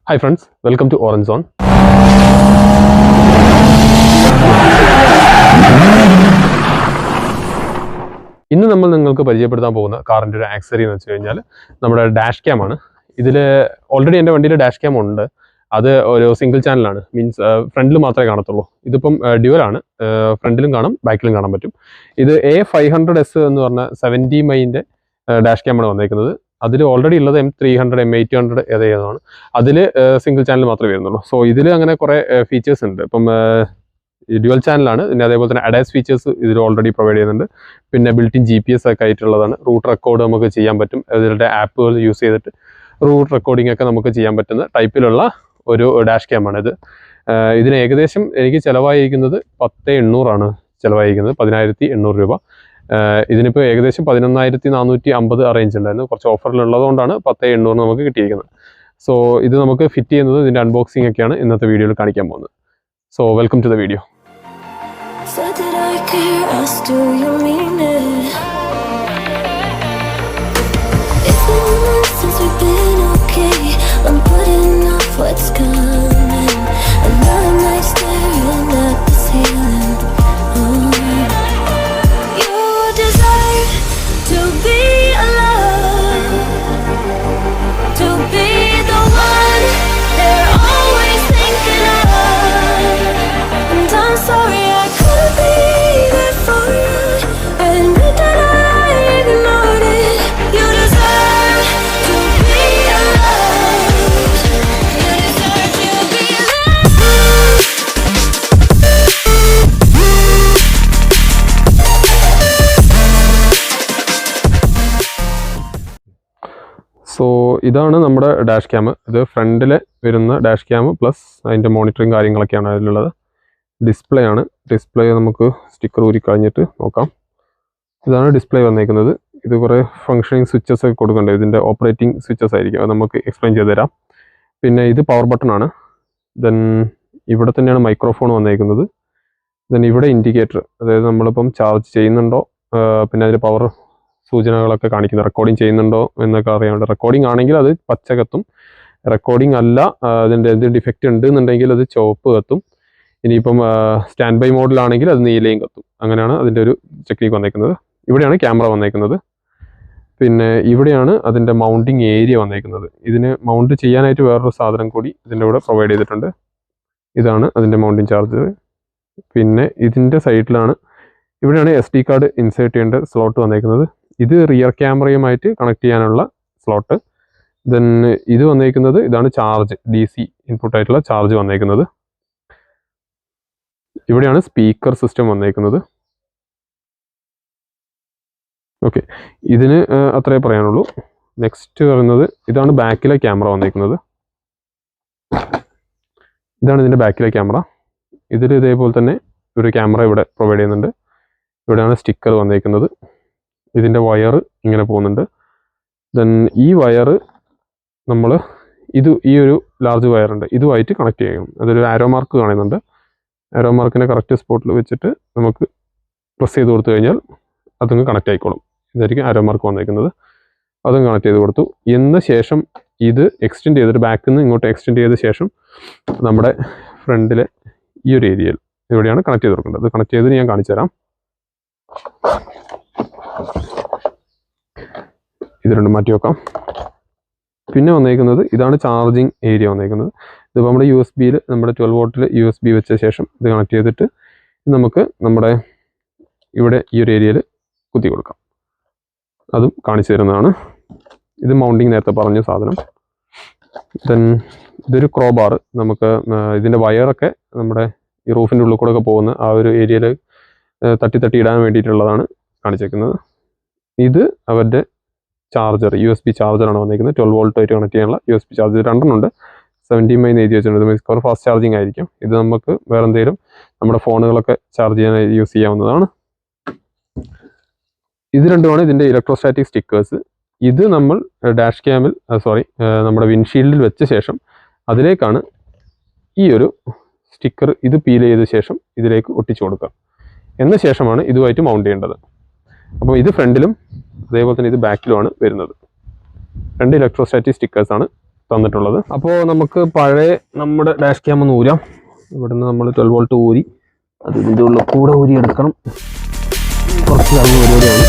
Hi friends, welcome to Orange Zone. ഇന്ന് നമ്മൾ നിങ്ങൾക്ക് പരിചയപ്പെടുത്താൻ പോകുന്ന കാറിൻ്റെ ഒരു ആക്സസറി എന്ന് വെച്ച് കഴിഞ്ഞാൽ നമ്മുടെ ഡാഷ് ക്യാം ആണ്. ഇതിൽ ഓൾറെഡി എൻ്റെ വണ്ടിയിൽ ഡാഷ് ക്യാം ഉണ്ട്. അത് ഒരു സിംഗിൾ ചാനലാണ്, മീൻസ് ഫ്രണ്ടിൽ മാത്രമേ കാണത്തുള്ളൂ. ഇതിപ്പം ഡ്യുവലാണ്, ഫ്രണ്ടിലും കാണാം ബാക്കിലും കാണാൻ പറ്റും. ഇത് A500S എന്ന് പറഞ്ഞ 70 മൈൻ്റെ ഡാഷ് ക്യാമാണ് വന്നേക്കുന്നത്. അതിൽ ഓൾറെഡി ഉള്ളത് M300 M800 ഏതാണ്, അതിൽ സിംഗിൾ ചാനൽ മാത്രമേ വരുന്നുള്ളൂ. സോ ഇതിൽ അങ്ങനെ കുറേ ഫീച്ചേഴ്സ് ഉണ്ട്. ഇപ്പം ഡ്യുവൽ ചാനലാണ്. പിന്നെ അതേപോലെ തന്നെ അഡാസ് ഫീച്ചേഴ്സ് ഇതിൽ ഓൾറെഡി പ്രൊവൈഡ് ചെയ്യുന്നുണ്ട്. പിന്നെ ബിൽറ്റ് ഇൻ GPS ഒക്കെ ആയിട്ടുള്ളതാണ്. റൂട്ട് റെക്കോർഡ് നമുക്ക് ചെയ്യാൻ പറ്റും. ഇതിൻ്റെ ആപ്പുകൾ യൂസ് ചെയ്തിട്ട് റൂട്ട് റെക്കോർഡിംഗ് ഒക്കെ നമുക്ക് ചെയ്യാൻ പറ്റുന്ന ടൈപ്പിലുള്ള ഒരു ഡാഷ് ക്യാമാണ് ഇത്. ഇതിന് ഏകദേശം എനിക്ക് ചിലവായിരിക്കുന്നത് 10,800 ചിലവായിരിക്കുന്നത്, 10,800 രൂപ. ഇതിനിപ്പോൾ ഏകദേശം 11,450 റേഞ്ച് ഉണ്ടായിരുന്നു. കുറച്ച് ഓഫറിലുള്ളതുകൊണ്ടാണ് 10,800 നമുക്ക് കിട്ടിയിരിക്കുന്നത്. സോ ഇത് നമുക്ക് ഫിറ്റ് ചെയ്യുന്നത്, ഇതിൻ്റെ അൺബോക്സിംഗ് ഒക്കെയാണ് ഇന്നത്തെ വീഡിയോയിൽ കാണിക്കാൻ പോകുന്നത്. So welcome to the video. Said that I care, ask do you mean it? It's been months since we've been okay. I'm putting off what's coming. Another night staring at the ceiling. You desire to be alone, to be the one they're always thinking of. And I'm sorry I couldn't be there for you. Admit that I ignored it. You deserve to be loved. You deserve to be loved. So ഇതാണ് നമ്മുടെ dash cam. ഇത് ഫ്രണ്ടിൽ വരുന്ന dash cam plus അതിൻ്റെ monitoring കാര്യങ്ങളൊക്കെയാണ് അതിലുള്ളത്. Display ആണ്. Display നമുക്ക് സ്റ്റിക്കർ ഊരി കഴിഞ്ഞിട്ട് നോക്കാം. ഇതാണ് ഡിസ്പ്ലേ വന്നേക്കുന്നത്. ഇത് കുറേ ഫങ്ഷനിങ് സ്വിച്ചസ് ഒക്കെ കൊടുക്കേണ്ടത്, ഇതിൻ്റെ ഓപ്പറേറ്റിംഗ് സ്വിച്ചസ് ആയിരിക്കും. അത് നമുക്ക് എക്സ്പ്ലെയിൻ ചെയ്ത് തരാം. പിന്നെ ഇത് പവർ ബട്ടൺ ആണ്. ദെൻ ഇവിടെ തന്നെയാണ് മൈക്രോഫോൺ വന്നേക്കുന്നത്. ദെൻ ഇവിടെ ഇൻഡിക്കേറ്റർ, അതായത് നമ്മളിപ്പം ചാർജ് ചെയ്യുന്നുണ്ടോ, പിന്നെ അതിൽ പവർ സൂചനകളൊക്കെ കാണിക്കുന്നത്, റെക്കോർഡിംഗ് ചെയ്യുന്നുണ്ടോ എന്നൊക്കെ അറിയാൻ വേണ്ടി. റെക്കോർഡിംഗ് ആണെങ്കിൽ അത് പച്ച കത്തും, റെക്കോർഡിംഗ് അല്ല അതിൻ്റെ എന്തെങ്കിലും ഡിഫക്റ്റ് ഉണ്ട് എന്നുണ്ടെങ്കിൽ അത് ചുവപ്പ് കത്തും. ഇനിയിപ്പം സ്റ്റാൻഡ് ബൈ മോഡിലാണെങ്കിൽ അത് നീലയും കത്തും. അങ്ങനെയാണ് അതിൻ്റെ ഒരു ടെക്നിക്ക് വന്നേക്കുന്നത്. ഇവിടെയാണ് ക്യാമറ വന്നേക്കുന്നത്. പിന്നെ ഇവിടെയാണ് അതിൻ്റെ മൗണ്ടിങ് ഏരിയ വന്നേക്കുന്നത്. ഇതിന് മൗണ്ട് ചെയ്യാനായിട്ട് വേറൊരു സാധനം കൂടി ഇതിൻ്റെ കൂടെ പ്രൊവൈഡ് ചെയ്തിട്ടുണ്ട്. ഇതാണ് അതിൻ്റെ മൗണ്ടിങ് ചാർജർ. പിന്നെ ഇതിൻ്റെ സൈഡിലാണ്, ഇവിടെയാണ് SD കാർഡ് ഇൻസേർട്ട് ചെയ്യേണ്ട സ്ലോട്ട് വന്നേക്കുന്നത്. ഇത് റിയർ ക്യാമറയുമായിട്ട് കണക്ട് ചെയ്യാനുള്ള സ്ലോട്ട്. ദെൻ ഇത് വന്നേക്കുന്നത്, ഇതാണ് ചാർജ്, DC ഇൻപുട്ടായിട്ടുള്ള ചാർജ് വന്നേക്കുന്നത്. ഇവിടെയാണ് സ്പീക്കർ സിസ്റ്റം വന്നേക്കുന്നത്. ഓക്കെ, ഇതിന് അത്രേ പറയാനുള്ളൂ. നെക്സ്റ്റ് പറയുന്നത്, ഇതാണ് ബാക്കിലെ ക്യാമറ വന്നേക്കുന്നത്. ഇതാണ് ഇതിൻ്റെ ബാക്കിലെ ക്യാമറ. ഇതിൽ ഇതേപോലെ തന്നെ ഒരു ക്യാമറ ഇവിടെ പ്രൊവൈഡ് ചെയ്യുന്നുണ്ട്. ഇവിടെയാണ് സ്റ്റിക്കർ വന്നേക്കുന്നത്. ഇതിൻ്റെ വയർ ഇങ്ങനെ പോകുന്നുണ്ട്. ദെൻ ഈ വയർ നമ്മൾ ഈ ഒരു ലാർജ് വയറുണ്ട്, ഇതുമായിട്ട് കണക്ട് ചെയ്യണം. അതൊരു ആരോ മാർക്ക് കാണുന്നുണ്ട്. ആരോ മാർക്കിനെ കറക്റ്റ് സ്പോട്ടിൽ വെച്ചിട്ട് നമുക്ക് പ്രസ് ചെയ്ത് കൊടുത്തു കഴിഞ്ഞാൽ അതങ്ങ് കണക്റ്റ് ആയിക്കോളും. ഇതായിരിക്കും ആരോ മാർക്ക് വന്നേക്കുന്നത്. അതും കണക്ട് ചെയ്ത് കൊടുത്തു. എന്ന ശേഷം ഇത് എക്സ്റ്റെൻഡ് ചെയ്തിട്ട് ബാക്കിൽ നിന്ന് ഇങ്ങോട്ട് എക്സ്റ്റെൻഡ് ചെയ്ത ശേഷം നമ്മുടെ ഫ്രണ്ടിലെ ഈ ഒരു ഏരിയയിൽ ഇവിടെയാണ് കണക്ട് ചെയ്ത് കൊടുക്കേണ്ടത്. അത് കണക്ട് ചെയ്ത് ഞാൻ കാണിച്ചു തരാം. ഇത് രണ്ടും മാറ്റി വെക്കാം. പിന്നെ വന്നേക്കുന്നത്, ഇതാണ് ചാർജിങ് ഏരിയ വന്നേക്കുന്നത്. ഇതിപ്പോൾ നമ്മുടെ USB-യിൽ, നമ്മുടെ 12 വോൾട്ടിൽ USB വെച്ച ശേഷം ഇത് കണക്ട് ചെയ്തിട്ട് നമുക്ക് നമ്മുടെ ഇവിടെ ഈ ഒരു ഏരിയയിൽ കുത്തി കൊടുക്കാം. അതും കാണിച്ചു തരുന്നതാണ്. ഇത് മൗണ്ടിങ് നേരത്തെ പറഞ്ഞ സാധനം. ദെൻ ഇതൊരു ക്രോ ബാർ. നമുക്ക് ഇതിൻ്റെ വയറൊക്കെ നമ്മുടെ ഈ റൂഫിൻ്റെ ഉള്ളിൽ കൂടെ ഒക്കെ പോകുന്ന ആ ഒരു ഏരിയയിൽ തട്ടി ഇടാൻ വേണ്ടിയിട്ടുള്ളതാണ് കാണിച്ചേക്കുന്നത്. ഇത് അവരുടെ ചാർജർ, USB ചാർജറാണ് വന്നിരിക്കുന്നത്. 12 വോൾട്ട് ആയിട്ട് കണക്ട് ചെയ്യാനുള്ള USB ചാർജർ രണ്ടെണ്ണമുണ്ട്. 70 മൈ എഴുതി വെച്ചിട്ടുണ്ട്. ഇത് ഫാസ്റ്റ് ചാർജിങ് ആയിരിക്കും. ഇത് നമുക്ക് വേറെ എന്തെങ്കിലും നമ്മുടെ ഫോണുകളൊക്കെ ചാർജ് ചെയ്യാനായി യൂസ് ചെയ്യാവുന്നതാണ്. ഇത് രണ്ടുമാണ് ഇതിൻ്റെ ഇലക്ട്രോസ്റ്റാറ്റിക് സ്റ്റിക്കേഴ്സ്. ഇത് നമ്മൾ ഡാഷ് ക്യാമിൽ നമ്മുടെ വിൻഷീൽഡിൽ വെച്ച ശേഷം അതിലേക്കാണ് ഈ ഒരു സ്റ്റിക്കർ ഇത് പീൽ ചെയ്ത ശേഷം ഇതിലേക്ക് ഒട്ടിച്ചു കൊടുക്കുക. എന്ന ശേഷമാണ് ഇതുമായിട്ട് മൗണ്ട് ചെയ്യേണ്ടത്. അപ്പോൾ ഇത് ഫ്രണ്ടിലും അതേപോലെ തന്നെ ഇത് ബാക്കിലുമാണ് വരുന്നത്. രണ്ട് ഇലക്ട്രോസ്റ്റാറ്റിക് സ്റ്റിക്കേഴ്സാണ് തന്നിട്ടുള്ളത്. അപ്പോൾ നമുക്ക് പഴയ നമ്മുടെ ഡാഷ് ക്യാം ഒന്ന് ഊരാം. ഇവിടുന്ന് നമ്മൾ 12 വോൾട്ട് ഊരി അത് ഇതിൻ്റെ ഉള്ളിൽ കൂടെ ഊരി എടുക്കണം. കുറച്ച് പരിപാടിയാണ്.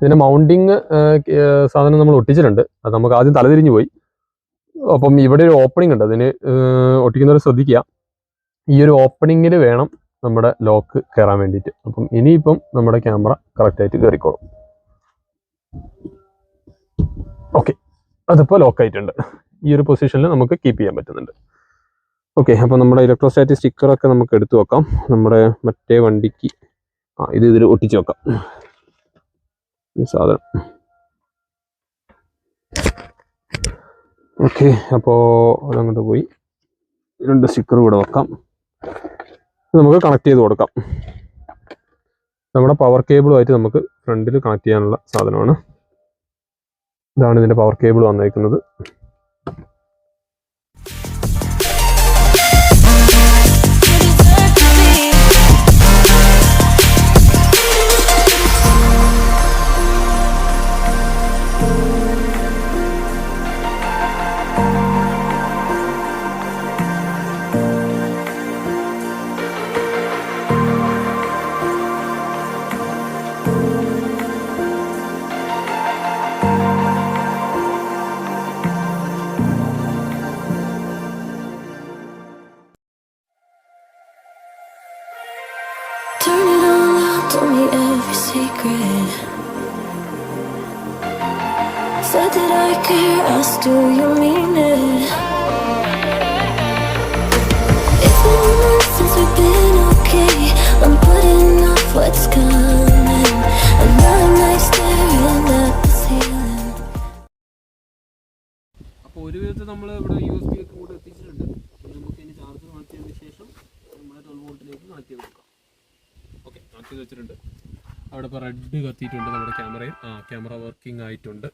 ഇതിൻ്റെ മൗണ്ടിങ് സാധനം നമ്മൾ ഒട്ടിച്ചിട്ടുണ്ട്. അത് നമുക്ക് ആദ്യം തലതിരിഞ്ഞു പോയി. അപ്പം ഇവിടെ ഒരു ഓപ്പണിംഗ് ഉണ്ട്. അതിന് ഒട്ടിക്കുന്നവർ ശ്രദ്ധിക്കുക. ഈ ഒരു ഓപ്പണിങ്ങിൽ വേണം നമ്മുടെ ലോക്ക് കയറാൻ വേണ്ടിയിട്ട്. അപ്പം ഇനിയിപ്പം നമ്മുടെ ക്യാമറ കറക്റ്റായിട്ട് കയറിക്കോളും. ഓക്കെ, അതിപ്പോൾ ലോക്കായിട്ടുണ്ട്. ഈ ഒരു പൊസിഷനിൽ നമുക്ക് കീപ്പ് ചെയ്യാൻ പറ്റുന്നുണ്ട്. ഓക്കെ, അപ്പോൾ നമ്മുടെ ഇലക്ട്രോസ്റ്റാറ്റിക് സ്റ്റിക്കറൊക്കെ നമുക്ക് എടുത്തു വെക്കാം. നമ്മുടെ മറ്റേ വണ്ടിക്ക് ഇത് ഇതിൽ ഒട്ടിച്ച് വെക്കാം ഈ സാധനം. ഓക്കെ, അപ്പോൾ അതങ്ങോട്ട് പോയി. 2 സ്റ്റിക്കർ ഇവിടെ വെക്കാം. നമുക്ക് കണക്ട് ചെയ്ത് കൊടുക്കാം. നമ്മുടെ പവർ കേബിളുമായിട്ട് നമുക്ക് ഫ്രണ്ടിൽ കണക്ട് ചെയ്യാനുള്ള സാധനമാണ്. ഇതാണ് ഇതിൻ്റെ പവർ കേബിൾ വന്നേക്കുന്നത്. Turn it all out, tell me every secret. Said that I care, asked do you mean it? It's been months since we've been okay. I'm putting off what's coming. Another night staring at the ceiling. അപ്പോൾ ഒരു വിധത്തിൽ നമ്മൾ ഇവിടെ USB ഒക്കെ കൂടെ എത്തിച്ചിട്ടുണ്ട്. നമുക്ക് ഇനി ചാർജർ മാറ്റിയതിന് ശേഷം നമ്മുടെ 12 വോൾട്ടിലേക്ക് കണക്ട് ചെയ്ത് കൊടുക്കാം. ഓക്കെ, കണക്ട് ചെയ്ത് വെച്ചിട്ടുണ്ട്. അവിടെ ഇപ്പോൾ റെഡ് കത്തിയിട്ടുണ്ട് നമ്മുടെ ക്യാമറയിൽ. ക്യാമറ വർക്കിംഗ് ആയിട്ടുണ്ട്.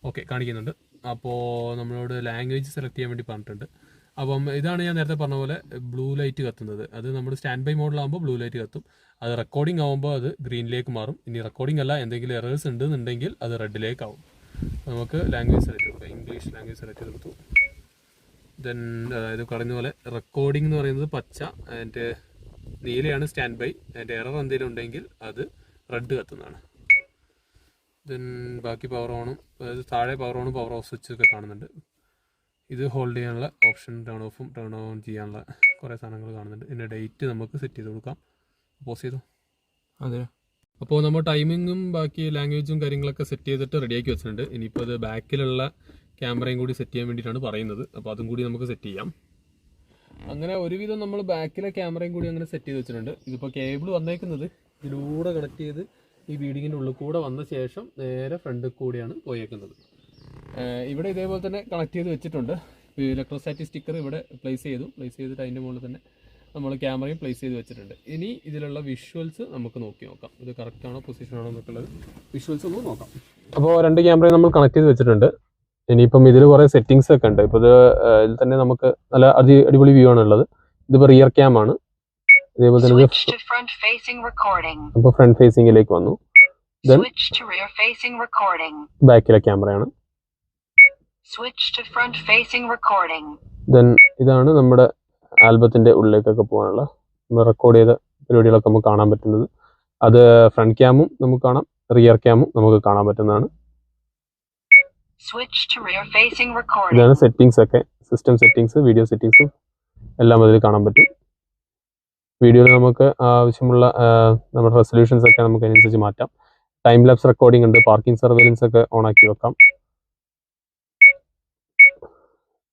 ഓക്കെ, കാണിക്കുന്നുണ്ട്. അപ്പോൾ നമ്മളോട് ലാംഗ്വേജ് സെലക്ട് ചെയ്യാൻ വേണ്ടി പറഞ്ഞിട്ടുണ്ട്. അപ്പം ഇതാണ് ഞാൻ നേരത്തെ പറഞ്ഞ പോലെ ബ്ലൂ ലൈറ്റ് കത്തുന്നത്. അത് നമ്മൾ സ്റ്റാൻഡ് ബൈ മോഡിലാകുമ്പോൾ ബ്ലൂ ലൈറ്റ് കത്തും. അത് റെക്കോർഡിംഗ് ആകുമ്പോൾ അത് ഗ്രീനിലേക്ക് മാറും. ഇനി റെക്കോർഡിംഗ് അല്ല, എന്തെങ്കിലും എറേഴ്സ് ഉണ്ടെന്നുണ്ടെങ്കിൽ അത് റെഡിലേക്ക് ആവും. നമുക്ക് ലാംഗ്വേജ് സെലക്ട് കൊടുക്കാം. ഇംഗ്ലീഷ് ലാംഗ്വേജ് സെലക്ട് ചെയ്ത് കൊടുത്തു. ദെൻ ഇത് പറയുന്ന പോലെ റെക്കോർഡിംഗ് എന്ന് പറയുന്നത് പച്ച, അതിൻ്റെ നീലയാണ് സ്റ്റാൻഡ് ബൈ. അതിൻ്റെ എറർ എന്തെങ്കിലും ഉണ്ടെങ്കിൽ അത് റെഡ് കത്തുന്നതാണ്. ദെൻ ബാക്കി പവർ ഓണും, അതായത് താഴെ പവർ ഓണും പവർ ഓഫ് സ്വിച്ച് ഒക്കെ കാണുന്നുണ്ട്. ഇത് ഹോൾഡ് ചെയ്യാനുള്ള ഓപ്ഷൻ, ടേൺ ഓഫും ടേൺ ഓൺ ചെയ്യാനുള്ള കുറേ സാധനങ്ങൾ കാണുന്നുണ്ട്. ഇതിൻ്റെ ഡേറ്റ് നമുക്ക് സെറ്റ് ചെയ്ത് കൊടുക്കാം. പോസ് ചെയ്തു. അതെ, അപ്പോൾ നമ്മൾ ടൈമിങ്ങും ബാക്കി ലാംഗ്വേജും കാര്യങ്ങളൊക്കെ സെറ്റ് ചെയ്തിട്ട് റെഡിയാക്കി വെച്ചിട്ടുണ്ട്. ഇനിയിപ്പോൾ അത് ബാക്കിലുള്ള ക്യാമറയും കൂടി സെറ്റ് ചെയ്യാൻ വേണ്ടിയിട്ടാണ് പറയുന്നത്. അപ്പോൾ അതും കൂടി നമുക്ക് സെറ്റ് ചെയ്യാം. അങ്ങനെ ഒരുവിധം നമ്മൾ ബാക്കിലെ ക്യാമറയും കൂടി അങ്ങനെ സെറ്റ് ചെയ്ത് വെച്ചിട്ടുണ്ട്. ഇതിപ്പോൾ കേബിൾ വന്നേക്കുന്നത് ഇതിലൂടെ കണക്ട് ചെയ്ത് ഈ ബീഡിങ്ങിൻ്റെ ഉള്ളിൽ കൂടെ വന്ന ശേഷം നേരെ ഫ്രണ്ടിൽ കൂടിയാണ് പോയേക്കുന്നത്. ഇവിടെ ഇതേപോലെ തന്നെ കണക്ട് ചെയ്ത് വെച്ചിട്ടുണ്ട്. ഇലക്ട്രോസ്റ്റാറ്റിക് സ്റ്റിക്കർ ഇവിടെ പ്ലേസ് ചെയ്തിട്ട് അതിൻ്റെ മുകളിൽ തന്നെ നമ്മൾ ക്യാമറയും പ്ലേസ് ചെയ്ത് വെച്ചിട്ടുണ്ട്. ഇനി ഇതിലുള്ള വിഷ്വൽസ് നമുക്ക് നോക്കാം. ഇത് കറക്റ്റാണോ പൊസിഷനാണോ എന്നൊക്കെയുള്ളത് വിഷ്വൽസ് ഒന്ന് നോക്കാം. അപ്പോൾ 2 ക്യാമറയും നമ്മൾ കണക്ട് ചെയ്ത് വെച്ചിട്ടുണ്ട്. ഇനിയിപ്പം ഇതിൽ കുറേ സെറ്റിങ്സ് ഒക്കെ ഉണ്ട്. ഇപ്പോൾ ഇതിൽ തന്നെ നമുക്ക് നല്ല അടിപൊളി വ്യൂ ആണ് ഉള്ളത്. ഇതിപ്പോൾ റിയർ ക്യാം ആണ്. ഇതേപോലെ തന്നെ Switch to front facing recording. അപ്പോൾ ഫ്രണ്ട് ഫേസിങ്ങിലേക്ക് വന്നു. Then Switch to rear facing recording. ബാക്കിലെ ക്യാമറയാണ്. Switch to front facing recording. Then ഇതാണ് നമ്മുടെ ആൽബത്തിൻ്റെ ഉള്ളിലേക്കൊക്കെ പോകാനുള്ള നമ്മൾ റെക്കോർഡ് ചെയ്ത പരിപാടികളൊക്കെ നമുക്ക് കാണാൻ പറ്റുന്നത്. അത് ഫ്രണ്ട് ക്യാമും നമുക്ക് കാണാം, റിയർ ക്യാമും നമുക്ക് കാണാൻ പറ്റുന്നതാണ്. Switch to rear facing recording. ഇതാണ് സെറ്റിങ്സ് ഒക്കെ, സിസ്റ്റം സെറ്റിങ്സ്, വീഡിയോ സെറ്റിങ്സും എല്ലാം അതിൽ കാണാൻ പറ്റും. വീഡിയോയിൽ നമുക്ക് ആവശ്യമുള്ള നമ്മുടെ റെസൊല്യൂഷൻസ് ഒക്കെ നമുക്ക് അതിനനുസരിച്ച് മാറ്റാം. ടൈം ലാപ്സ് റെക്കോർഡിംഗ് ഉണ്ട്, പാർക്കിംഗ് സർവേലൻസ് ഒക്കെ ഓണാക്കി വെക്കാം.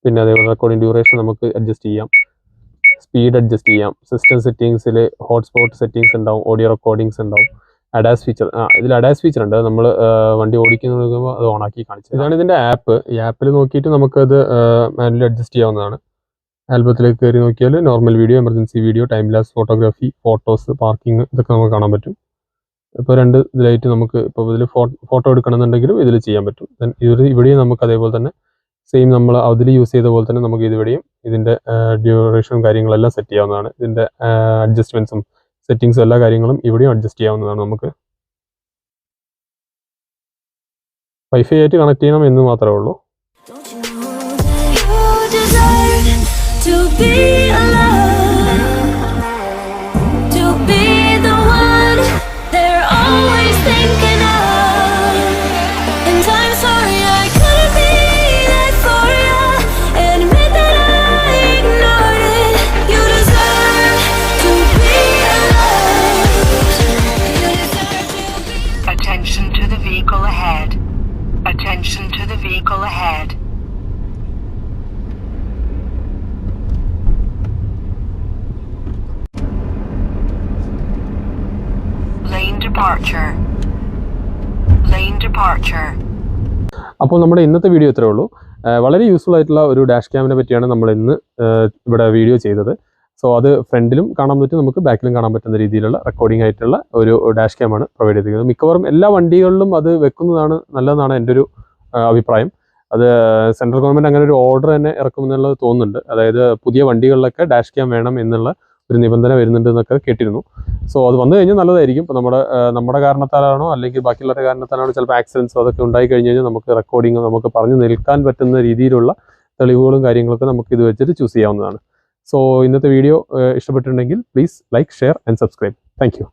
പിന്നെ അതേപോലെ റെക്കോർഡിംഗ് ഡ്യൂറേഷൻ നമുക്ക് അഡ്ജസ്റ്റ് ചെയ്യാം, സ്പീഡ് അഡ്ജസ്റ്റ് ചെയ്യാം. സിസ്റ്റം സെറ്റിങ്സിൽ ഹോട്ട്സ്പോട്ട് സെറ്റിങ്സ് ഉണ്ടാവും, ഓഡിയോ റെക്കോർഡിങ്സ് ഉണ്ടാവും. അഡാസ് ഫീച്ചർ, ഇതിൽ അഡാസ് ഫീച്ചർ ഉണ്ട്, നമ്മൾ വണ്ടി ഓടിക്കുന്ന നോക്കുമ്പോൾ അത് ഓണാക്കി കാണിച്ചു. ഇതാണ് ഇതിൻ്റെ ആപ്പ്. ഈ ആപ്പിൽ നോക്കിയിട്ട് നമുക്കത് മാനുവലി അഡ്ജസ്റ്റ് ചെയ്യാവുന്നതാണ്. ആൽബത്തിലേക്ക് കയറി നോക്കിയാൽ normal video, emergency video, time lapse photography, photos, parking ഇതൊക്കെ നമുക്ക് കാണാൻ പറ്റും. ഇപ്പോൾ രണ്ട് ഇതിലായിട്ട് നമുക്ക് ഇപ്പോൾ ഇതിൽ ഫോട്ടോ എടുക്കണമെന്നുണ്ടെങ്കിലും ഇതിൽ ചെയ്യാൻ പറ്റും. ദെൻ ഇവിടെയും നമുക്ക് അതേപോലെ തന്നെ സെയിം നമ്മൾ അതിൽ യൂസ് ചെയ്ത പോലെ തന്നെ നമുക്ക് ഇതുവരെയും ഇതിൻ്റെ ഡ്യൂറേഷനും കാര്യങ്ങളെല്ലാം സെറ്റ് ചെയ്യാവുന്നതാണ്. ഇതിൻ്റെ അഡ്ജസ്റ്റ്മെൻറ്റ്സും സെറ്റിങ്സും എല്ലാ കാര്യങ്ങളും ഇവിടെയും അഡ്ജസ്റ്റ് ചെയ്യാവുന്നതാണ്. നമുക്ക് വൈഫൈ ആയിട്ട് കണക്ട് ചെയ്യണം എന്ന് മാത്രമേ ഉള്ളൂ. To be alone, to be the one they're always thinking of. And I'm sorry I couldn't be there for you and admit that I ignored it. You deserve to be loved. You deserve to be. Attention to the vehicle ahead. Attention to the vehicle ahead. Lane departure. Lane departure. അപ്പോൾ നമ്മുടെ ഇന്നത്തെ video ഇത്രേ ഉള്ളൂ. വളരെ useful ആയിട്ടുള്ള ഒരു dash ക്യാമിനെ പറ്റിയാണ് നമ്മൾ ഇന്ന് ഇവിടെ വീഡിയോ ചെയ്തത്. സോ അത് ഫ്രണ്ടിലും കാണാൻ പറ്റും, നമുക്ക് ബാക്കിലും കാണാൻ പറ്റുന്ന രീതിയിലുള്ള റെക്കോർഡിംഗ് ആയിട്ടുള്ള ഒരു ഡാഷ് ക്യാമാണ് പ്രൊവൈഡ് ചെയ്തിരിക്കുന്നത്. മിക്കവാറും എല്ലാ വണ്ടികളിലും അത് വെക്കുന്നതാണ് നല്ലതെന്നാണ് എൻ്റെ ഒരു അഭിപ്രായം. അത് സെൻട്രൽ ഗവൺമെൻറ് അങ്ങനെ ഒരു ഓർഡർ തന്നെ ഇറക്കുമെന്നുള്ളത് തോന്നുന്നുണ്ട്. അതായത് പുതിയ വണ്ടികളിലൊക്കെ ഡാഷ് ക്യാം വേണം എന്നുള്ള ഒരു നിബന്ധന വരുന്നുണ്ട് എന്നൊക്കെ കേട്ടിരുന്നു. സോ അത് വന്നു കഴിഞ്ഞാൽ നല്ലതായിരിക്കും. ഇപ്പോൾ നമ്മുടെ കാരണത്താലാണോ അല്ലെങ്കിൽ ബാക്കിയുള്ളവരുടെ കാരണത്താലാണോ ചിലപ്പോൾ ആക്സിഡൻസോ അതൊക്കെ ഉണ്ടായി കഴിഞ്ഞ് കഴിഞ്ഞാൽ നമുക്ക് റെക്കോർഡിങ്ങോ നമുക്ക് പറഞ്ഞു നിൽക്കാൻ പറ്റുന്ന രീതിയിലുള്ള തെളിവുകളും കാര്യങ്ങളൊക്കെ നമുക്ക് ഇത് വെച്ചിട്ട് ചൂസ് ചെയ്യാവുന്നതാണ്. സോ ഇന്നത്തെ വീഡിയോ ഇഷ്ടപ്പെട്ടിട്ടുണ്ടെങ്കിൽ please like, share and subscribe. Thank you.